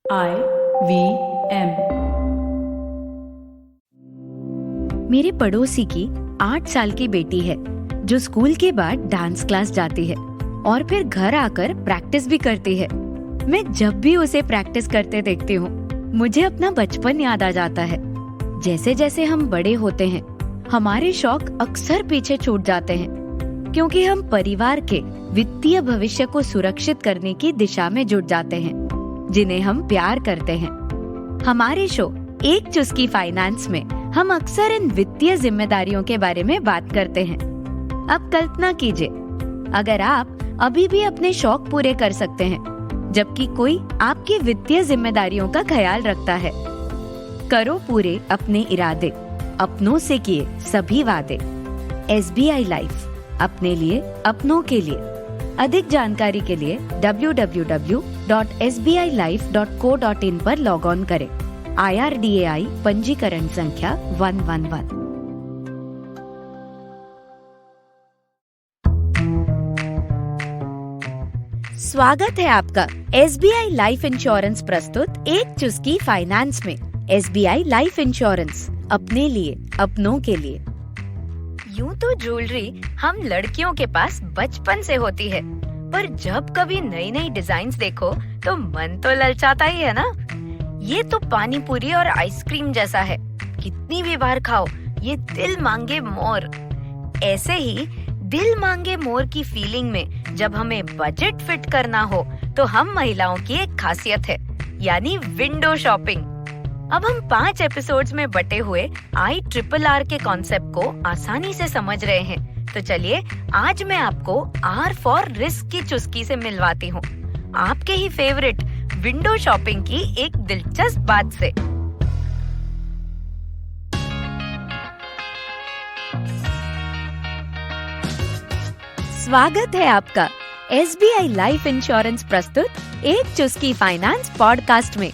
IVM। मेरे पड़ोसी की 8 साल की बेटी है जो स्कूल के बाद डांस क्लास जाती है और फिर घर आकर प्रैक्टिस भी करती है। मैं जब भी उसे प्रैक्टिस करते देखती हूँ मुझे अपना बचपन याद आ जाता है। जैसे जैसे हम बड़े होते हैं हमारे शौक अक्सर पीछे छूट जाते हैं क्योंकि हम परिवार के वित्तीय भविष्य को सुरक्षित करने की दिशा में जुट जाते हैं जिन्हें हम प्यार करते हैं। हमारे शो एक चुस्की फाइनेंस में हम अक्सर इन वित्तीय जिम्मेदारियों के बारे में बात करते हैं। अब कल्पना कीजिए अगर आप अभी भी अपने शौक पूरे कर सकते हैं जबकि कोई आपकी वित्तीय जिम्मेदारियों का ख्याल रखता है। करो पूरे अपने इरादे, अपनों से किए सभी वादे। SBI लाइफ, अपने लिए अपनों के लिए। अधिक जानकारी के लिए www.sbilife.co.in पर लॉग ऑन करें। IRDAI पंजीकरण संख्या 111। स्वागत है आपका SBI लाइफ इंश्योरेंस प्रस्तुत एक चुस्की फाइनेंस में। SBI लाइफ इंश्योरेंस, अपने लिए अपनों के लिए। यूं तो ज्वेलरी हम लड़कियों के पास बचपन से होती है, पर जब कभी नई नई डिजाइन्स देखो तो मन तो ललचाता ही है ना। ये तो पानी पूरी और आइसक्रीम जैसा है, कितनी भी बार खाओ ये दिल मांगे मोर। ऐसे ही दिल मांगे मोर की फीलिंग में जब हमें बजट फिट करना हो तो हम महिलाओं की एक खासियत है, यानी विंडो शॉपिंग। अब हम 5 एपिसोड्स में बटे हुए IRRR के कॉन्सेप्ट को आसानी से समझ रहे हैं, तो चलिए आज मैं आपको R फॉर रिस्क की चुस्की से मिलवाती हूँ, आपके ही फेवरेट विंडो शॉपिंग की एक दिलचस्प बात से। स्वागत है आपका SBI लाइफ इंश्योरेंस प्रस्तुत एक चुस्की फाइनेंस पॉडकास्ट में।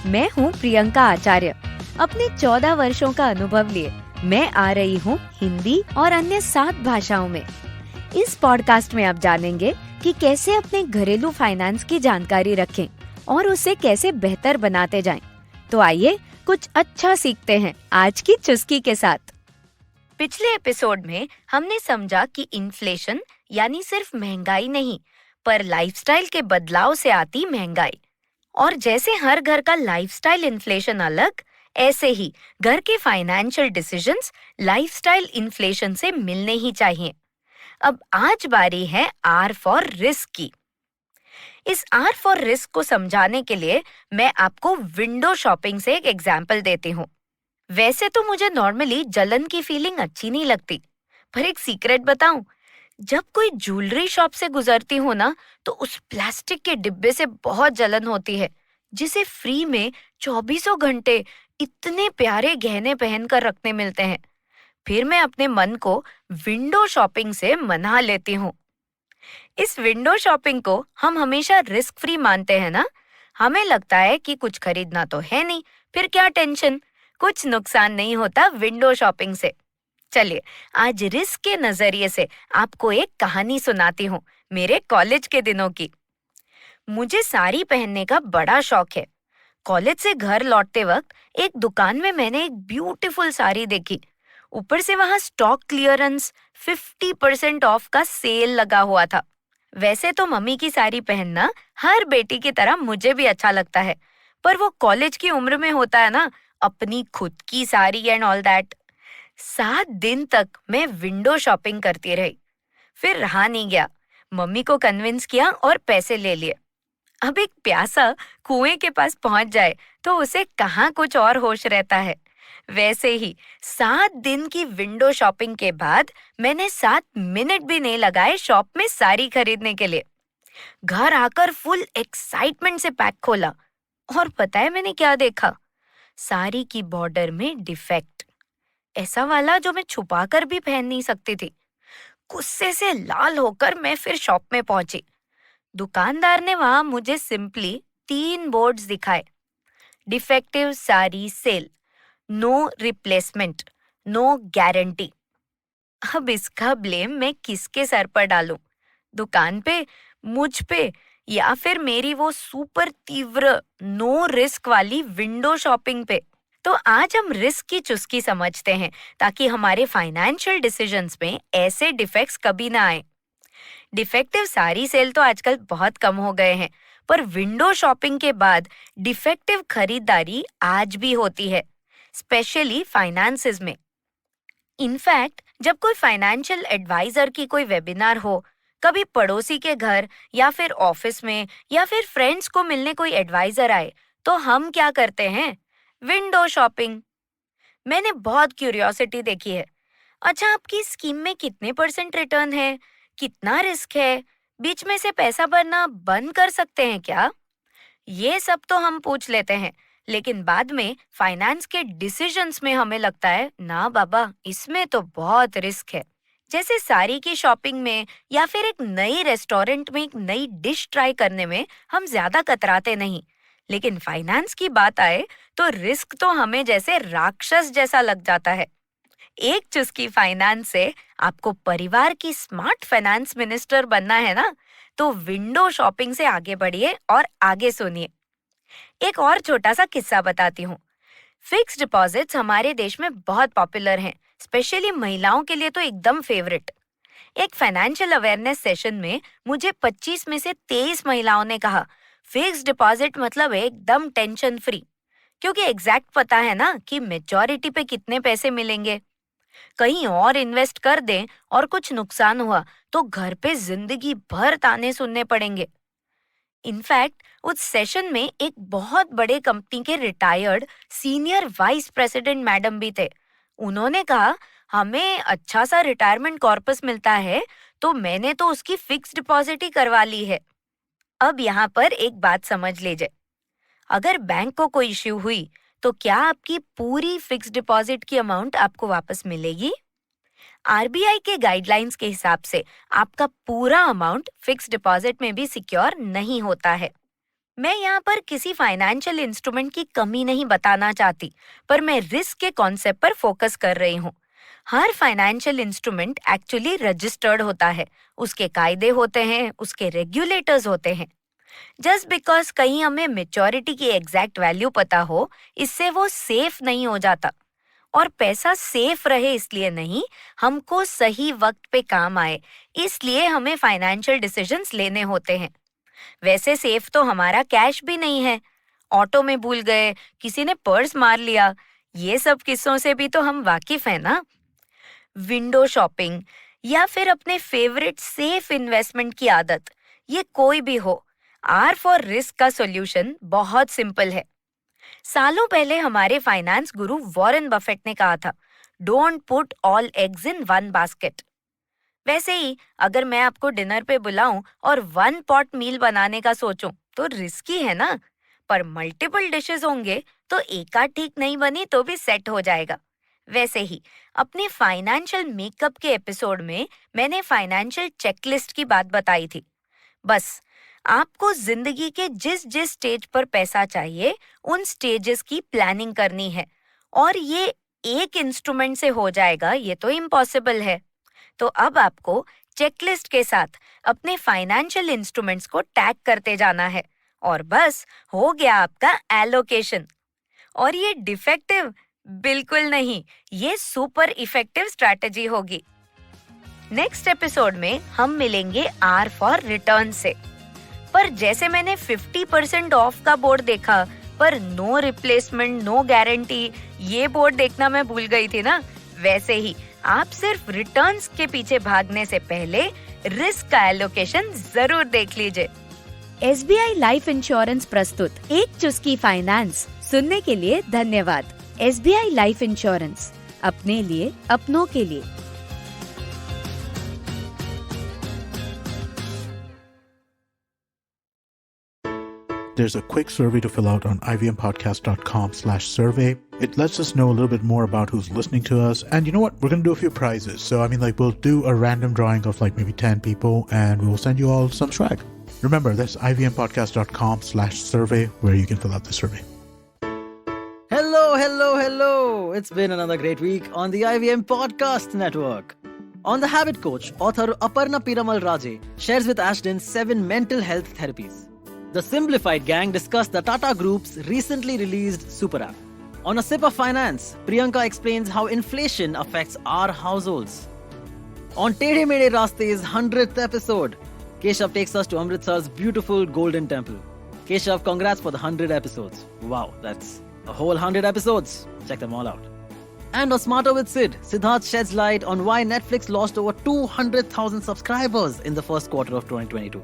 मैं हूँ प्रियंका आचार्य। अपने 14 वर्षों का अनुभव लिए मैं आ रही हूँ हिंदी और अन्य 7 भाषाओं में। इस पॉडकास्ट में आप जानेंगे कि कैसे अपने घरेलू फाइनेंस की जानकारी रखें और उसे कैसे बेहतर बनाते जाएं। तो आइए कुछ अच्छा सीखते हैं आज की चुस्की के साथ। पिछले एपिसोड में हमने समझा कि इन्फ्लेशन यानी सिर्फ महंगाई नहीं, पर लाइफस्टाइल के बदलाव से आती महंगाई। और जैसे हर घर का लाइफस्टाइल इन्फ्लेशन अलग, ऐसे ही घर के फाइनेंशियल डिसीजंस लाइफस्टाइल इन्फ्लेशन से मिलने ही चाहिए। अब आज बारी है R फॉर रिस्क की। इस R फॉर रिस्क को समझाने के लिए मैं आपको विंडो शॉपिंग से एक एग्जाम्पल देती हूँ। वैसे तो मुझे नॉर्मली जलन की फीलिंग अच्छी नहीं लगती, पर एक सीक्रेट बताऊं, जब कोई ज्वेलरी शॉप से गुजरती हूँ ना तो उस प्लास्टिक के डिब्बे से बहुत जलन होती है, जिसे फ्री में 24 घंटे इतने प्यारे गहने पहनकर रखने मिलते हैं। फिर मैं अपने मन को विंडो शॉपिंग से मना लेती हूँ। इस विंडो शॉपिंग को हम हमेशा रिस्क फ्री मानते हैं ना। हमें लगता है कि कुछ खरीदना तो है नहीं, फिर क्या टेंशन, कुछ नुकसान नहीं होता विंडो शॉपिंग से। चलिए आज रिस्क के नजरिए से आपको एक कहानी सुनाती हूँ, मेरे कॉलेज के दिनों की। मुझे साड़ी पहनने का बड़ा शौक है। कॉलेज से घर लौटते वक्त एक दुकान में मैंने एक ब्यूटीफुल साड़ी देखी। ऊपर से वहाँ स्टॉक क्लियरेंस 50% ऑफ का सेल लगा हुआ था। वैसे तो मम्मी की साड़ी पहनना हर बेटी की तरह मुझे भी अच्छा लगता है, पर वो कॉलेज की उम्र में होता है ना, अपनी खुद की साड़ी एंड ऑल दैट। 7 दिन तक मैं विंडो शॉपिंग करती रही, फिर रहा नहीं गया। मम्मी को कन्विंस किया और पैसे ले लिए। अब एक प्यासा कुएं के पास पहुंच जाए तो उसे कहाँ कुछ और होश रहता है। वैसे ही 7 दिन की विंडो शॉपिंग के बाद मैंने 7 मिनट भी नहीं लगाए शॉप में साड़ी खरीदने के लिए। घर आकर फुल एक्साइटमेंट से पैक खोला और पता है मैंने क्या देखा? साड़ी की बॉर्डर में डिफेक्ट, ऐसा वाला जो मैं छुपा कर भी पहन नहीं सकती थी। गुस्से से लाल होकर मैं फिर शॉप में पहुंची। दुकानदार ने वहां मुझे सिंपली 3 बोर्ड्स दिखाए। Defective sari sale, no replacement, no guarantee. अब इसका ब्लेम मैं किसके सर पर डालूं? दुकान पे, मुझ पे या फिर मेरी वो सुपर तीव्र नो रिस्क वाली विंडो शॉपिंग पे। तो आज हम रिस्क की चुस्की समझते हैं ताकि हमारे फाइनेंशियल डिसीजंस में ऐसे डिफेक्ट्स कभी ना आए। डिफेक्टिव सारी सेल तो आजकल बहुत कम हो गए हैं, पर विंडो शॉपिंग के बाद डिफेक्टिव खरीदारी आज भी होती है, स्पेशली फाइनेंसेस में। इनफैक्ट जब कोई फाइनेंशियल एडवाइजर की कोई वेबिनार हो, कभी पड़ोसी के घर या फिर ऑफिस में या फिर फ्रेंड्स को मिलने कोई एडवाइजर आए, तो हम क्या करते हैं? Window shopping. मैंने बहुत क्यूरियोसिटी देखी है। अच्छा, आपकी स्कीम में कितने % रिटर्न है? कितना रिस्क है? बीच में से पैसा भरना बंद कर सकते हैं क्या? ये सब तो हम पूछ लेते हैं, लेकिन बाद में फाइनेंस के डिसीजंस में हमें लगता है ना बाबा, इसमें तो बहुत रिस्क है। जैसे सारी की शॉपिंग में या फिर एक नई रेस्टोरेंट में एक नई डिश ट्राई करने में हम ज्यादा कतराते नहीं, लेकिन फाइनेंस की बात आए तो रिस्क तो हमें जैसे राक्षस जैसा लग जाता है। एक चुस्की फाइनेंस से आपको परिवार की स्मार्ट फाइनेंस मिनिस्टर बनना है ना, तो विंडो शॉपिंग से आगे बढ़िए और आगे सुनिए। एक और छोटा सा किस्सा बताती हूँ। फिक्स्ड डिपॉजिट्स हमारे देश में बहुत पॉपुलर हैं, स्पेशली महिलाओं के लिए तो एकदम फेवरेट। एक फाइनेंशियल अवेयरनेस सेशन में मुझे 25 में से 23 महिलाओं ने कहा, फिक्स्ड डिपॉजिट मतलब एकदम टेंशन फ्री, क्योंकि एग्जैक्ट पता है ना कि मेच्योरिटी पे कितने पैसे मिलेंगे। कहीं और इन्वेस्ट कर दें और कुछ नुकसान हुआ तो घर पे जिंदगी भर ताने सुनने पड़ेंगे। इनफैक्ट उस सेशन में एक बहुत बड़े कंपनी के retired senior vice president madam भी थे। उन्होंने कहा, हमें अच्छा सा रिटायरमेंट कॉर्पस मिलता है, तो मैंने तो उसकी फिक्स डिपॉजिट ही करवा ली है। अब यहाँ पर एक बात समझ लीजिए, अगर बैंक को कोई इश्यू हुई तो क्या आपकी पूरी फिक्स डिपॉजिट की अमाउंट आपको वापस मिलेगी? आरबीआई के गाइडलाइंस के हिसाब से आपका पूरा अमाउंट फिक्स डिपॉजिट में भी सिक्योर नहीं होता है। मैं यहाँ पर किसी फाइनेंशियल इंस्ट्रूमेंट की कमी नहीं बताना चाहती, पर मैं रिस्क के कॉन्सेप्ट पर फोकस कर रही हूँ। हर फाइनेंशियल इंस्ट्रूमेंट एक्चुअली रजिस्टर्ड होता है, उसके कायदे होते हैं, उसके रेगुलेटर्स होते हैं। जस्ट बिकॉज कहीं हमें मेच्योरिटी की एग्जैक्ट वैल्यू पता हो, इससे वो सेफ नहीं हो जाता। और पैसा सेफ रहे इसलिए नहीं, हमको सही वक्त पे काम आए, इसलिए हमें फाइनेंशियल डिसीजंस लेने होते हैं। वैसे सेफ तो हमारा कैश भी नहीं है। ऑटो में भूल गए, किसी ने पर्स मार लिया, ये सब किस्सों से भी तो हम वाकिफ हैं ना। विंडो शॉपिंग या फिर अपने फेवरेट सेफ इन्वेस्टमेंट की आदत, ये कोई भी हो, आर फॉर रिस्क का सॉल्यूशन बहुत सिंपल है। सालों पहले हमारे फाइनेंस गुरु वॉरेन बफेट ने कहा था, don't put all eggs in one basket. वैसे ही अगर मैं आपको डिनर पे बुलाऊं और वन पॉट मील बनाने का सोचूं तो रिस्की है ना, पर मल्टीपल डिशेस होंगे तो एक आध ठीक नहीं बनी तो भी सेट हो जाएगा। वैसे ही अपने फाइनेंशियल मेकअप के एपिसोड में मैंने फाइनेंशियल चेकलिस्ट की बात बताई थी। बस आपको जिंदगी के जिस जिस स्टेज पर पैसा चाहिए, उन स्टेजेस की प्लानिंग करनी है, और ये एक इंस्ट्रूमेंट से हो जाएगा ये तो इम्पॉसिबल है। तो अब आपको चेकलिस्ट के साथ अपने फाइनेंशियल इंस्ट्रूमेंट्स को टैग करते जाना है, और बस हो गया आपका एलोकेशन। और ये डिफेक्टिव बिल्कुल नहीं, ये सुपर इफेक्टिव स्ट्रैटेजी होगी। नेक्स्ट एपिसोड में हम मिलेंगे आर फॉर रिटर्न से। पर जैसे मैंने 50% ऑफ का बोर्ड देखा पर नो रिप्लेसमेंट नो गारंटी, ये बोर्ड देखना मैं भूल गई थी ना, वैसे ही आप सिर्फ रिटर्न्स के पीछे भागने से पहले रिस्क का एलोकेशन जरूर देख लीजिए। एसबीआई लाइफ इंश्योरेंस प्रस्तुत एक चुस्की फाइनेंस सुनने के लिए धन्यवाद। एसबीआई लाइफ इंश्योरेंस, अपने लिए अपनों के लिए। There's a quick survey to fill out on ivmpodcast.com/survey. It lets us know a little bit more about who's listening to us. And you know what? We're going to do a few prizes. So, we'll do a random drawing of maybe 10 people and we'll send you all some swag. Remember, that's ivmpodcast.com/survey where you can fill out the survey. Hello. It's been another great week on the IVM Podcast Network. On The Habit Coach, author Aparna Piramal Raje shares with Ashton 7 mental health therapies. The Simplified Gang discuss the Tata Group's recently released Super App. On A Sip of Finance, Priyanka explains how inflation affects our households. On Tedhe Mede Raste's 100th episode, Keshav takes us to Amritsar's beautiful Golden Temple. Keshav, congrats for the 100 episodes. Wow, that's a whole 100 episodes. Check them all out. And on Smarter with Sid, Siddharth sheds light on why Netflix lost over 200,000 subscribers in the first quarter of 2022.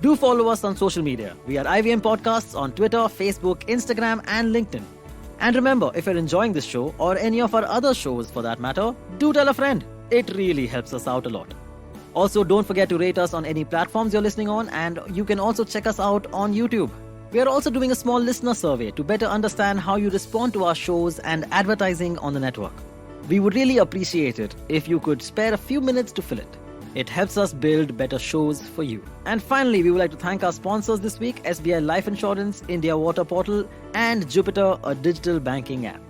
Do follow us on social media. We are IVM Podcasts on Twitter, Facebook, Instagram, and LinkedIn. And remember, if you're enjoying this show or any of our other shows for that matter, do tell a friend. It really helps us out a lot. Also, don't forget to rate us on any platforms you're listening on, and you can also check us out on YouTube. We are also doing a small listener survey to better understand how you respond to our shows and advertising on the network. We would really appreciate it if you could spare a few minutes to fill it. It helps us build better shows for you. And finally, we would like to thank our sponsors this week, SBI Life Insurance, India Water Portal, and Jupiter, a digital banking app.